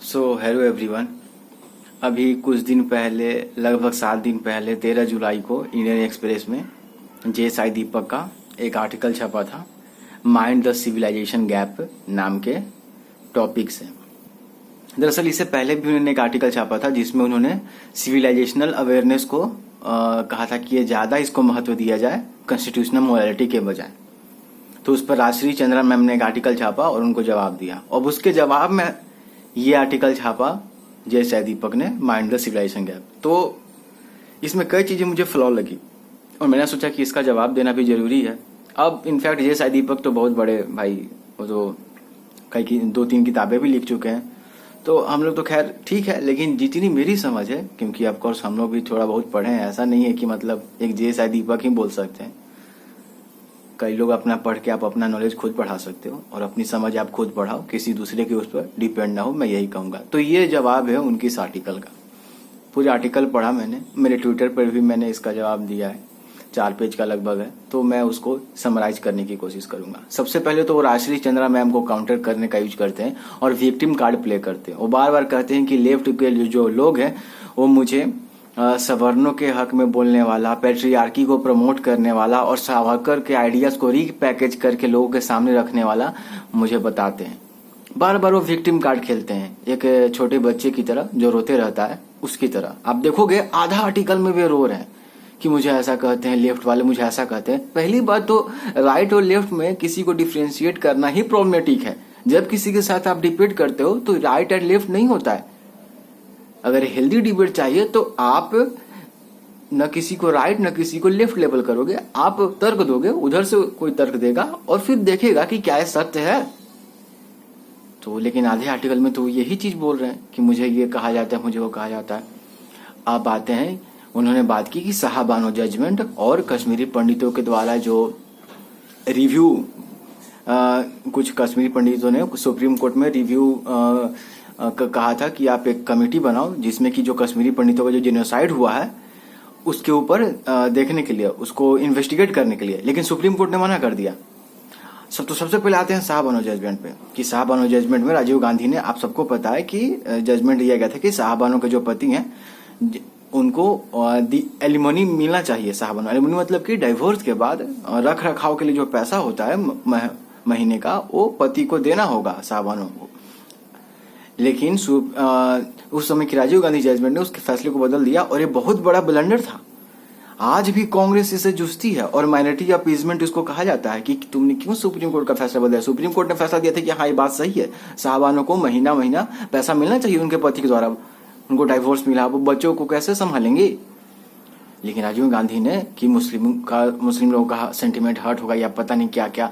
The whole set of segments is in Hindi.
Hello everyone. अभी कुछ दिन पहले, लगभग 7 दिन पहले 13 जुलाई को इंडियन एक्सप्रेस में जेएसआई दीपक का एक आर्टिकल छपा था, माइंड द सिविलाइजेशन गैप नाम के टॉपिक से। दरअसल इससे पहले भी उन्होंने एक आर्टिकल छापा था जिसमें उन्होंने सिविलाइजेशनल अवेयरनेस को कहा था कि ये ज़्यादा इसको महत्व दिया जाए कॉन्स्टिट्यूशनल मोरालिटी के बजाय। तो उस पर राजश्री चंद्रा मैम ने एक आर्टिकल छापा और उनको जवाब दिया। अब उसके जवाब में ये आर्टिकल छापा जेएसआई दीपक ने, माइंड द सिविलाइजेशन गैप। तो इसमें कई चीजें मुझे फ्लॉ लगी और मैंने सोचा कि इसका जवाब देना भी जरूरी है। अब इनफैक्ट जेएसआई दीपक तो बहुत बड़े भाई, वो तो कई 2-3 किताबें भी लिख चुके हैं, तो हम लोग तो खैर ठीक है। लेकिन जितनी मेरी समझ है, क्योंकि ऑफकोर्स हम लोग भी थोड़ा बहुत पढ़े हैं, ऐसा नहीं है कि मतलब एक जेएसआई दीपक ही बोल सकते हैं। कई लोग अपना पढ़ के आप अपना नॉलेज खुद बढ़ा सकते हो और अपनी समझ आप खुद बढ़ाओ, किसी दूसरे के उस पर डिपेंड ना हो, मैं यही कहूंगा। तो ये जवाब है उनकी इस आर्टिकल का। पूरे आर्टिकल पढ़ा मैंने, मेरे ट्विटर पर भी मैंने इसका जवाब दिया है, 4 पेज का लगभग है। तो मैं उसको समराइज करने की कोशिश करूंगा। सबसे पहले तो वो राजश्री चंद्रा मैम को काउंटर करने का यूज करते हैं और विक्टिम कार्ड प्ले करते हैं। वो बार बार कहते हैं कि लेफ्ट के जो लोग हैं वो मुझे सवर्णों के हक में बोलने वाला, पैट्रियार्की को प्रमोट करने वाला और सावरकर के आइडियाज को रीपैकेज करके लोगों के सामने रखने वाला मुझे बताते हैं। बार बार वो विक्टिम कार्ड खेलते हैं, एक छोटे बच्चे की तरह जो रोते रहता है उसकी तरह। आप देखोगे आधा आर्टिकल में वे रो रहे हैं कि मुझे ऐसा कहते हैं, लेफ्ट वाले मुझे ऐसा कहते हैं। पहली बात तो राइट और लेफ्ट में किसी को डिफ्रेंशिएट करना ही प्रॉब्लमेटिक है। जब किसी के साथ आप डिबेट करते हो तो राइट एंड लेफ्ट नहीं होता है। अगर हेल्दी डिबेट चाहिए तो आप न किसी को राइट न किसी को लेफ्ट लेबल करोगे, आप तर्क दोगे, उधर से कोई तर्क देगा और फिर देखेगा कि क्या सत्य है। तो लेकिन आधे आर्टिकल में तो यही चीज बोल रहे हैं कि मुझे ये कहा जाता है, मुझे वो कहा जाता है। आप आते हैं, उन्होंने बात की कि साहबानो जजमेंट और कश्मीरी पंडितों के द्वारा जो रिव्यू, कुछ कश्मीरी पंडितों ने सुप्रीम कोर्ट में रिव्यू कहा था कि आप एक कमेटी बनाओ जिसमें कि जो कश्मीरी पंडितों का जो जेनोसाइड हुआ है उसके ऊपर देखने के लिए, उसको इन्वेस्टिगेट करने के लिए। लेकिन सुप्रीम कोर्ट ने मना कर दिया। सबसे पहले आते हैं साहबानो जजमेंट पे कि साहबानो जजमेंट में राजीव गांधी ने, आप सबको पता है कि जजमेंट दिया गया था कि साहबानो के जो पति हैं उनको एलिमनी मिलना चाहिए। साहबानो एलिमनी मतलब कि डाइवोर्स के बाद रख रखाव के लिए जो पैसा होता है महीने का, वो पति को देना होगा साहबानो को। लेकिन उस समय की राजीव गांधी जजमेंट ने उसके फैसले को बदल दिया और ये बहुत बड़ा ब्लंडर था। आज भी कांग्रेस इसे जूझती है और माइनॉरिटी अपीजमेंट इसको कहा जाता है कि तुमने क्यों सुप्रीम कोर्ट का फैसला बदला। सुप्रीम कोर्ट ने फैसला दिया था कि हाँ ये बात सही है, साहबानों को महीना महीना पैसा मिलना चाहिए उनके पति के द्वारा, उनको डाइवोर्स मिला, वो बच्चों को कैसे संभालेंगे। लेकिन राजीव गांधी ने कि मुस्लिम लोगों का सेंटिमेंट हर्ट होगा या पता नहीं क्या क्या।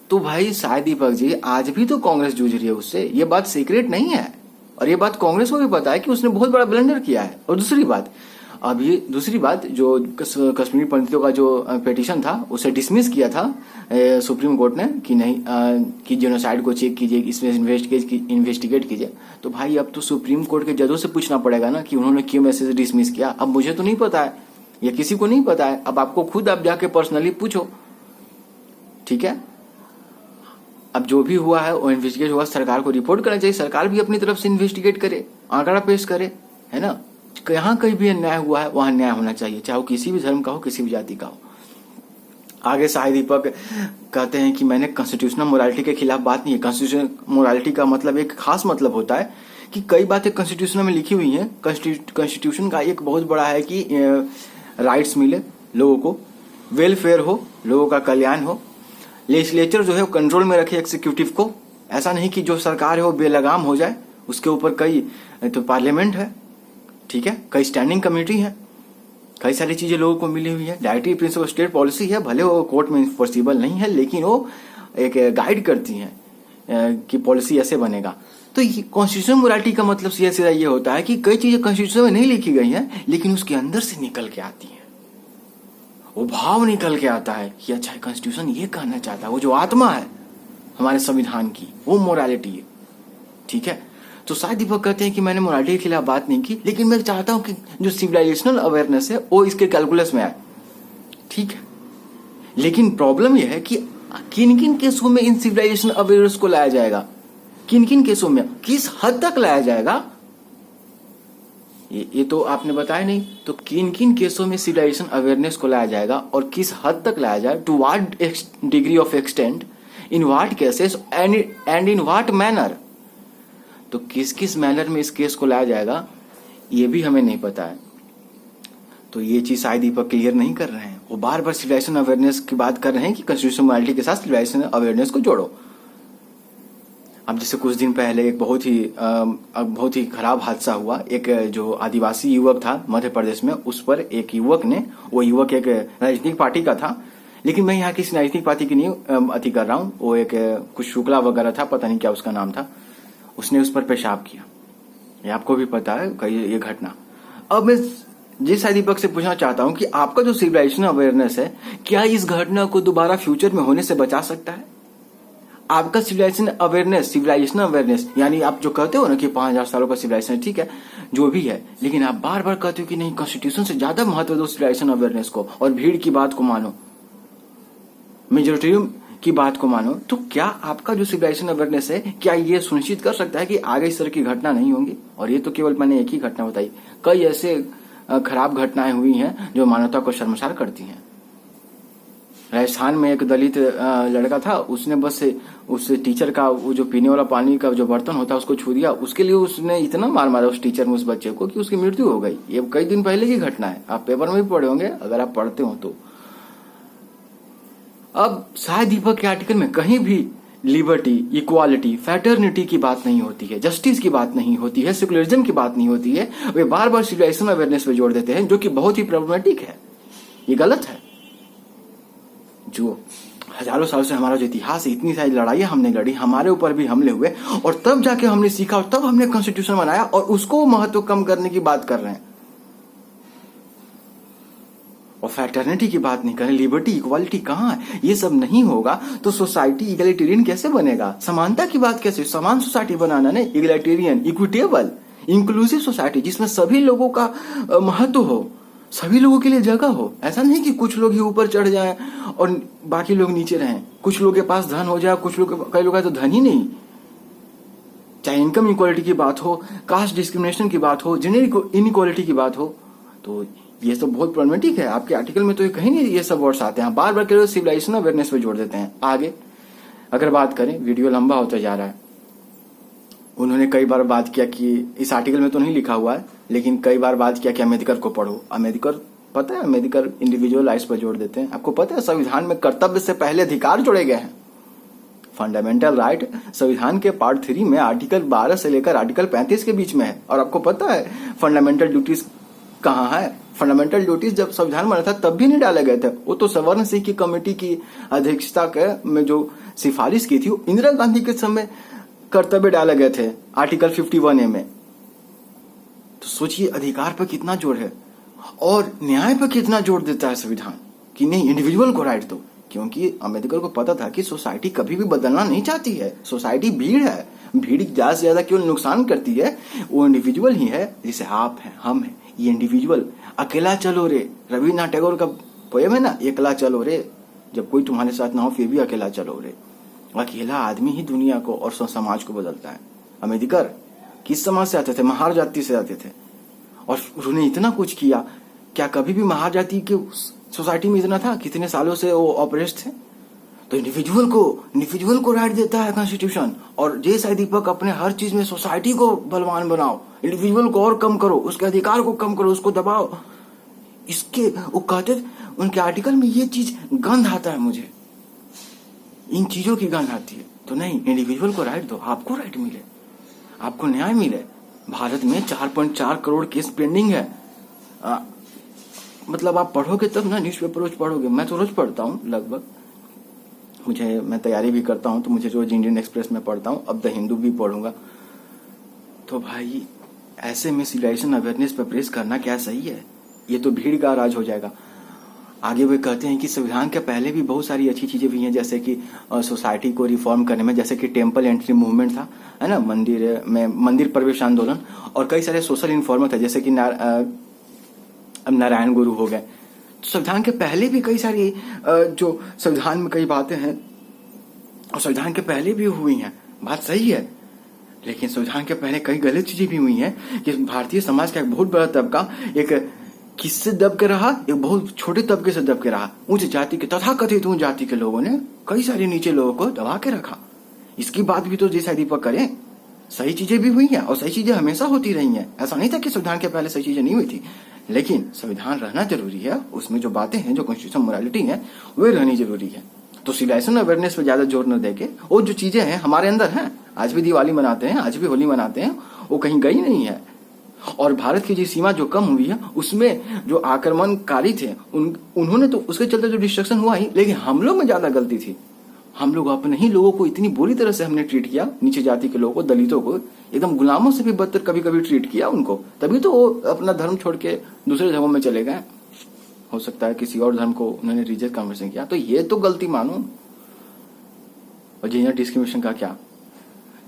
तो भाई शायद दीपक जी, आज भी तो कांग्रेस जूझ रही है उससे, ये बात सीक्रेट नहीं है और ये बात कांग्रेस को भी पता है कि उसने बहुत बड़ा ब्लंडर किया है। और दूसरी बात जो कश्मीरी पंडितों का जो पिटीशन था उसे डिसमिस किया था सुप्रीम कोर्ट ने कि नहीं, कि जेनोसाइड को चेक कीजिए, इसमें इन्वेस्टिगेट कीजिए। तो भाई अब तो सुप्रीम कोर्ट के जजों से पूछना पड़ेगा ना कि उन्होंने क्यों मैसेज डिसमिस किया। अब मुझे तो नहीं पता है या किसी को नहीं पता है, अब आपको खुद आप जाके पर्सनली पूछो, ठीक है। अब जो भी हुआ है वो इन्वेस्टिगेट हुआ, सरकार को रिपोर्ट करना चाहिए, सरकार भी अपनी तरफ से इन्वेस्टिगेट करे, आंकड़ा पेश करे, है ना। यहाँ कहीं भी अन्याय हुआ है वहां न्याय होना चाहिए, चाहे वो किसी भी धर्म का हो, किसी भी जाति का हो। आगे शाहिद दीपक कहते हैं कि मैंने कॉन्स्टिट्यूशनल मोरालिटी के खिलाफ बात नहीं है। कॉन्स्टिट्यूशनल मोरालिटी का मतलब एक खास मतलब होता है कि कई बातें कॉन्स्टिट्यूशन में लिखी हुई हैं। कॉन्स्टिट्यूशन का एक बहुत बड़ा है कि राइट्स मिले लोगों को, वेलफेयर हो, लोगों का कल्याण हो, लेजिस्लेचर जो है वो कंट्रोल में रखे एग्जीक्यूटिव को, ऐसा नहीं कि जो सरकार है वो बेलगाम हो जाए। उसके ऊपर कई तो पार्लियामेंट है, ठीक है, कई स्टैंडिंग कमेटी है, कई सारी चीजें लोगों को मिली हुई है। डायरेक्टिव प्रिंसिपल स्टेट पॉलिसी है, भले वो कोर्ट में इन्फोर्सिबल नहीं है लेकिन वो एक गाइड करती है कि पॉलिसी ऐसे बनेगा। तो कॉन्स्टिट्यूशनल मोरालिटी का मतलब सीधा ये होता है कि कई चीजें कॉन्स्टिट्यूशन में नहीं लिखी गई हैं लेकिन उसके अंदर से निकल के आती है, वो भाव निकल के आता है कि अच्छा कॉन्स्टिट्यूशन ये कहना चाहता है, वो जो आत्मा है हमारे संविधान की वो मोरालिटी है, ठीक है। तो शायद दीपक कहते हैं कि मैंने मोरालिटी के खिलाफ बात नहीं की, लेकिन मैं चाहता हूं कि जो सिविलाइजेशनल अवेयरनेस है वो इसके कैलकुलस में आए, ठीक है। लेकिन प्रॉब्लम यह है कि किन किन केसों में इन सिविलाइजेशन अवेयरनेस को लाया जाएगा। किन किन केसों में, किस हद तक लाया जाएगा, ये तो आपने बताया नहीं। तो किन किन केसों में सिविलाइजेशन अवेयरनेस को लाया जाएगा और किस हद तक लाया जाए, to what degree of extent, in what cases and in what manner. तो किस किस मैनर में इस केस को लाया जाएगा ये भी हमें नहीं पता है। तो ये चीज शायद दीपक क्लियर नहीं कर रहे हैं। वो बार बार सिविलाइजेशन अवेयरनेस की बात कर रहे हैं कि कॉन्स्टिट्यूशन मोरालिटी के साथ सिविलाइजेशन अवेयरनेस को जोड़ो। अब जैसे कुछ दिन पहले एक बहुत ही खराब हादसा हुआ। एक जो आदिवासी युवक था मध्य प्रदेश में, उस पर एक युवक ने, वो युवक एक राजनीतिक पार्टी का था, लेकिन मैं यहाँ किसी राजनीतिक पार्टी की नहीं अति कर रहा हूँ, वो एक कुछ शुक्ला वगैरह था, पता नहीं क्या उसका नाम था, उसने उस पर पेशाब किया। ये आपको भी पता है ये घटना। अब मैं जिस दीपक से पूछना चाहता हूँ कि आपका जो सिविलाइजेशन अवेयरनेस है, क्या इस घटना को दोबारा फ्यूचर में होने से बचा सकता है? आपका सिविलाइजेशन अवेयरनेस यानी आप जो कहते हो ना कि 5000 सालों का सिविलाइजेशन, ठीक है जो भी है, लेकिन आप बार बार कहते हो कि नहीं कॉन्स्टिट्यूशन से ज्यादा महत्व दो सिविलाइजेशन अवेयरनेस को और भीड़ की बात को मानो, मेजोरिटी की बात को मानो। तो क्या आपका जो सिविलाइजेशन अवेयरनेस है, क्या ये सुनिश्चित कर सकता है कि आगे इस तरह की घटना नहीं होंगी? और ये तो केवल मैंने एक ही घटना बताई, कई ऐसे खराब घटनाएं हुई हैं जो मानवता को शर्मसार करती हैं। राजस्थान में एक दलित लड़का था, उसने बस उस टीचर का वो जो पीने वाला पानी का जो बर्तन होता है उसको छू दिया, उसके लिए उसने इतना मार मारा उस टीचर ने उस बच्चे को कि उसकी मृत्यु हो गई। ये कई दिन पहले की घटना है, आप पेपर में भी पढ़े होंगे अगर आप पढ़ते हो तो। अब शायद दीपक के आर्टिकल में कहीं भी लिबर्टी, इक्वालिटी, फैटर्निटी की बात नहीं होती है, जस्टिस की बात नहीं होती है, सेकुलरिज्म की बात नहीं होती है। वे बार बार सिविलाइजेशन अवेयरनेस पे जोड़ देते हैं, जो कि बहुत ही प्रॉब्लमेटिक है। ये गलत है। जो हजारों सालों से हमारा जो इतिहास है, इतनी सारी लड़ाइयां हमने लड़ी, हमारे ऊपर भी हमले हुए, और तब जाके हमने सीखा और तब हमने कॉन्स्टिट्यूशन बनाया, और उसको महत्व कम करने की बात कर रहे हैं और फैटर्निटी की बात नहीं कर रहे। लिबर्टी, इक्वालिटी कहाँ है? ये सब नहीं होगा तो सोसाइटी इगलिटेरियन कैसे बनेगा? समानता की बात कैसे? समान सोसाइटी बनाना नहीं, इगलिटेरियन, इक्विटेबल, इंक्लूसिव सोसाइटी जिसमें सभी लोगों का महत्व हो, सभी लोगों के लिए जगह हो। ऐसा नहीं कि कुछ लोग ही ऊपर चढ़ जाएं और बाकी लोग नीचे रहें, कुछ लोग के पास धन हो जाए, कई लोग तो धन ही नहीं। चाहे इनकम इक्वालिटी की बात हो, कास्ट डिस्क्रिमिनेशन की बात हो, जेंडर इनइक्वालिटी की बात हो, तो ये सब बहुत प्रॉब्लमेटिक है। आपके आर्टिकल में तो ये कहीं नहीं ये सब वर्ड्स आते हैं, बार बार के सिविलाइजेशन अवेयरनेस पे जोड़ देते हैं। आगे अगर बात करें, वीडियो लंबा होता जा रहा है। उन्होंने कई बार बात किया कि इस आर्टिकल में तो नहीं लिखा हुआ है, लेकिन कई बार बात किया कि अम्बेडकर को पढ़ो। अम्बेडकर, पता है अम्बेडकर इंडिविजुअल राइट्स पर जोड़ देते हैं। आपको पता है संविधान में कर्तव्य से पहले अधिकार जोड़े गए हैं। फंडामेंटल राइट संविधान के पार्ट 3 में आर्टिकल 12 से लेकर आर्टिकल 35 के बीच में है। और आपको पता है फंडामेंटल ड्यूटीज कहाँ है? फंडामेंटल ड्यूटीज जब संविधान बना था तब भी नहीं डाले गए थे। वो तो सवर्ण सिंह की कमेटी की अध्यक्षता में जो सिफारिश की थी, इंदिरा गांधी के समय कर्तव्य डाले गए थे आर्टिकल 51A में। तो सोचिए अधिकार पर कितना जोर है और न्याय पर कितना जोर देता है संविधान कि नहीं इंडिविजुअल को राइट दो। क्योंकि अम्बेडकर को पता था कि सोसाइटी कभी भी बदलना नहीं चाहती है। सोसाइटी भीड़ है, भीड़ ज्यादा से ज्यादा क्यों नुकसान करती है? वो इंडिविजुअल ही है, जैसे आप हैं, हम हैं। ये इंडिविजुअल अकेला चलो रे, रविन्द्रनाथ टैगोर का पोएम है ना, अकेला चलो रे, जब कोई तुम्हारे साथ ना हो फिर भी अकेला चलो रे। अकेला आदमी ही दुनिया को और समाज को बदलता है। अम्बेडकर किस समाज से आते थे? महार जाति से आते थे और उन्होंने इतना कुछ किया। क्या कभी भी महार जाति के सोसाइटी में इतना था? कितने सालों से वो ऑपरेस्ट थे। तो इंडिविजुअल को राइट देता है कॉन्स्टिट्यूशन। और जैसा दीपक अपने हर चीज में सोसाइटी को बलवान बनाओ, इंडिविजुअल को और कम करो, उसके अधिकार को कम करो, उसको दबाओ। इसके वो कहते उनके आर्टिकल में ये चीज गंध आता है, मुझे इन चीजों की गंध आती है। तो नहीं, इंडिविजुअल को राइट दो, आपको राइट मिले, आपको न्याय मिले। भारत में 4.4 करोड़ केस पेंडिंग है। मतलब आप पढ़ोगे तब ना, न्यूज़पेपर रोज पढ़ोगे। मैं तो रोज पढ़ता हूँ लगभग, मैं तैयारी भी करता हूँ तो मुझे रोज इंडियन एक्सप्रेस में पढ़ता हूँ, अब द हिंदू भी पढ़ूंगा। तो भाई ऐसे में सिविलाइजेशन अवेयरनेस पर प्रेस करना क्या सही है? ये तो भीड़ का राज हो जाएगा। आगे वे कहते हैं कि संविधान के पहले भी बहुत सारी अच्छी चीजें भी हैं, जैसे कि सोसाइटी को रिफॉर्म करने में, जैसे कि टेम्पल एंट्री मूवमेंट था, है ना, मंदिर प्रवेश आंदोलन, और कई सारे सोशल इन्फॉर्मर थे, जैसे कि नारायण गुरु हो गए। तो संविधान के पहले भी कई सारी जो संविधान में कई बातें हैं और संविधान के पहले भी हुई हैं, बात सही है। लेकिन संविधान के पहले कई गलत चीजें भी हुई हैं कि भारतीय समाज का एक बहुत बड़ा तबका एक किससे दब के रहा, एक बहुत छोटे तबके से दब के रहा। उच्च जाति के तथाकथित उच्च जाति के लोगों ने कई सारे नीचे लोगों को दबा के रखा। इसकी बात भी तो जैसा दीपक करें। सही चीजें भी हुई हैं और सही चीजें हमेशा होती रही हैं। ऐसा नहीं था कि संविधान के पहले सही चीजें नहीं हुई थी, लेकिन संविधान रहना जरूरी है। उसमें जो बातें हैं, जो कॉन्स्टिट्यूशन मोरालिटी है, वे रहनी जरूरी है। तो सिविलाइजेशन अवेयरनेस पे ज्यादा जोर न देके वो जो चीजें हैं हमारे अंदर हैं, आज भी दिवाली मनाते हैं, आज भी होली मनाते हैं, वो कहीं गई नहीं है। और भारत की जो सीमा जो कम हुई है उसमें जो आक्रमणकारी थे उन्होंने तो उसके चलते जो डिस्ट्रक्शन हुआ ही, लेकिन हम लोग में ज्यादा गलती थी। हम लोग अपने ही लोगों को इतनी बुरी तरह से हमने ट्रीट किया, नीचे जाति के लोगों को, दलितों को एकदम गुलामों से भी बदतर कभी कभी ट्रीट किया उनको। तभी तो वो अपना धर्म छोड़ के दूसरे धर्मों में चले गए। हो सकता है किसी और धर्म को उन्होंने रिजेक्ट कन्वर्सन किया, तो ये तो गलती मानो। और जेंडर डिस्क्रिमिनेशन का क्या,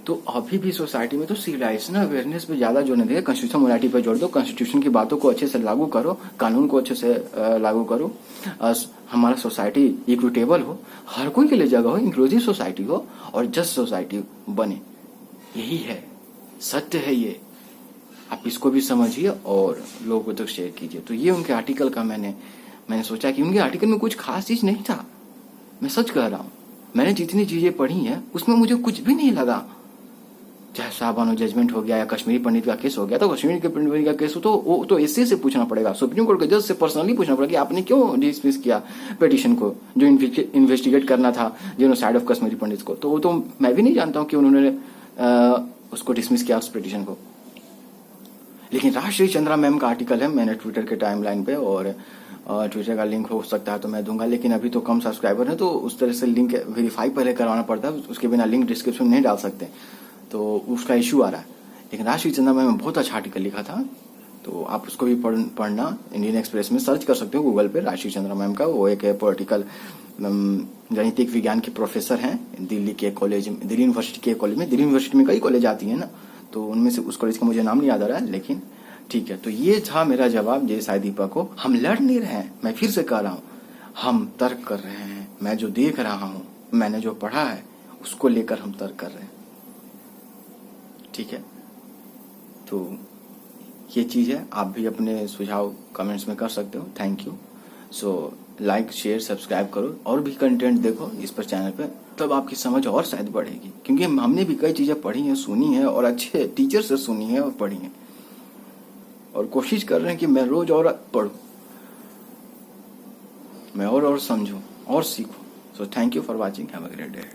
तो अभी भी सोसाइटी में तो सिविलाइजेशन अवेयरनेस पे ज्यादा जोर नहीं देगा, कॉन्स्टिट्यूशन मोरालिटी पे जोड़ दो, कॉन्स्टिट्यूशन की बातों को अच्छे से लागू करो, कानून को अच्छे से लागू करो। हमारा सोसाइटी इक्विटेबल हो, हर कोई के लिए जगह हो, इंक्लूसिव सोसाइटी हो और जस्ट सोसाइटी बने। यही है, सत्य है ये। आप इसको भी समझिए और लोगों तक शेयर कीजिए। तो ये उनके आर्टिकल का मैंने सोचा कि उनके आर्टिकल में कुछ खास चीज नहीं था। मैं सच कह रहा हूँ, मैंने जितनी चीजें पढ़ी हैं उसमें मुझे कुछ भी नहीं लगा। चाहे साहबानो जजमेंट हो गया या कश्मीरी पंडित का केस हो गया, तो कश्मीरी के पंडित का केस हो तो वो तो एससी से पूछना पड़ेगा, सुप्रीम कोर्ट के जज से पर्सनली पूछना पड़ेगा कि आपने क्यों डिसमिस किया पिटीशन को, जो इन्वेस्टिगेट करना था जेनोसाइड ऑफ कश्मीरी पंडित को। तो वो तो मैं भी नहीं जानता हूँ कि उन्होंने उसको डिसमिस किया उस पिटीशन को। लेकिन राजश्री चंद्रा मैम का आर्टिकल है, मैंने ट्विटर के टाइमलाइन पे, और ट्विटर का लिंक हो सकता है तो मैं दूंगा, लेकिन अभी तो कम सब्सक्राइबर है तो उस तरह से लिंक वेरीफाई पहले करवाना पढ़ता है, उसके बिना लिंक डिस्क्रिप्शन नहीं डाल सकते, तो उसका इशू आ रहा है। लेकिन राजश्री चंद्रा मैम ने बहुत अच्छा आर्टिकल लिखा था, तो आप उसको भी पढ़ना। इंडियन एक्सप्रेस में सर्च कर सकते हो गूगल पे राजश्री चंद्रा मैम का। वो एक पॉलिटिकल राजनीतिक विज्ञान के प्रोफेसर हैं दिल्ली यूनिवर्सिटी के कॉलेज में। दिल्ली यूनिवर्सिटी में कई कॉलेज आती है ना, तो उनमें से उस कॉलेज का मुझे नाम नहीं याद आ रहा है, लेकिन ठीक है। तो ये था मेरा जवाब जय साई दीपक को। हम लड़ नहीं रहे हैं, मैं फिर से कह रहा हूँ, हम तर्क कर रहे हैं। मैं जो देख रहा हूँ, मैंने जो पढ़ा है, उसको लेकर हम तर्क कर रहे हैं, ठीक है। तो ये चीज है, आप भी अपने सुझाव कमेंट्स में कर सकते हो। Thank you. So like share subscribe करो और भी कंटेंट देखो इस पर चैनल पे, तब आपकी समझ और शायद बढ़ेगी, क्योंकि हमने भी कई चीजें पढ़ी हैं, सुनी है, और अच्छे टीचर से सुनी है और पढ़ी है, और कोशिश कर रहे हैं कि मैं रोज और पढ़ूं, मैं और समझूं और सीखूं। So thank you for watching, have a great day.